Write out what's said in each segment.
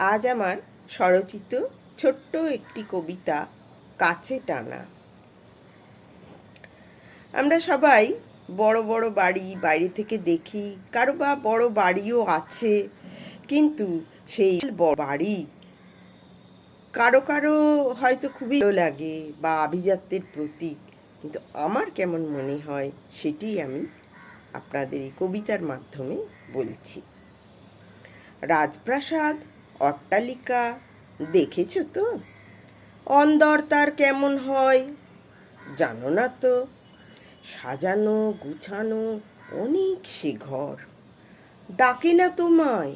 আজ আমার স্বরচিত ছোট্ট একটি কবিতা কাছে টানা। আমরা সবাই বড় বড় বাড়ি বাইরে থেকে দেখি, কারো বা বড় বাড়িও আছে, কিন্তু সেই বাড়ি কারো কারো হয়তো খুবই ভালো লাগে বা আভিজাত্যের প্রতীক, কিন্তু আমার কেমন মনে হয় সেটি আমি আপনাদের এই কবিতার মাধ্যমে বলছি। রাজপ্রাসাদ, অট্টালিকা দেখেছ তো? অন্দর তার কেমন হয় জানো না তো? সাজানো গুছানো অনেক সে ঘর, ডাকে না তোমায়,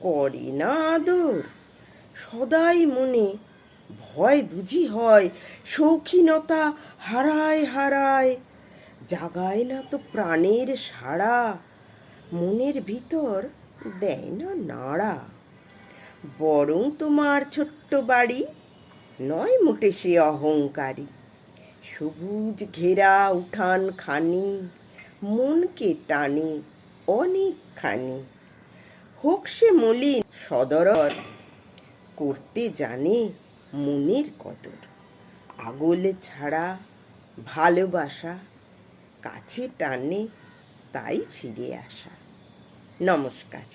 করে না আদর, সদাই মনে ভয় বুঝি হয়, শৌখিনতা হারায় হারায়, জাগায় না তো প্রাণের সাড়া, মনের ভিতর দেয় না নাড়া। বরং তোমার ছোট্ট বাড়ি নয় মোটে সে অহংকারী, সবুজ ঘেরা উঠান খানি মনকে টানে অনেকখানি। হোক সে মলিন সদরর, করতে জানে মনের কদর। আগলে ছাড়া ভালোবাসা কাছে টানে, তাই ফিরে আসা। নমস্কার।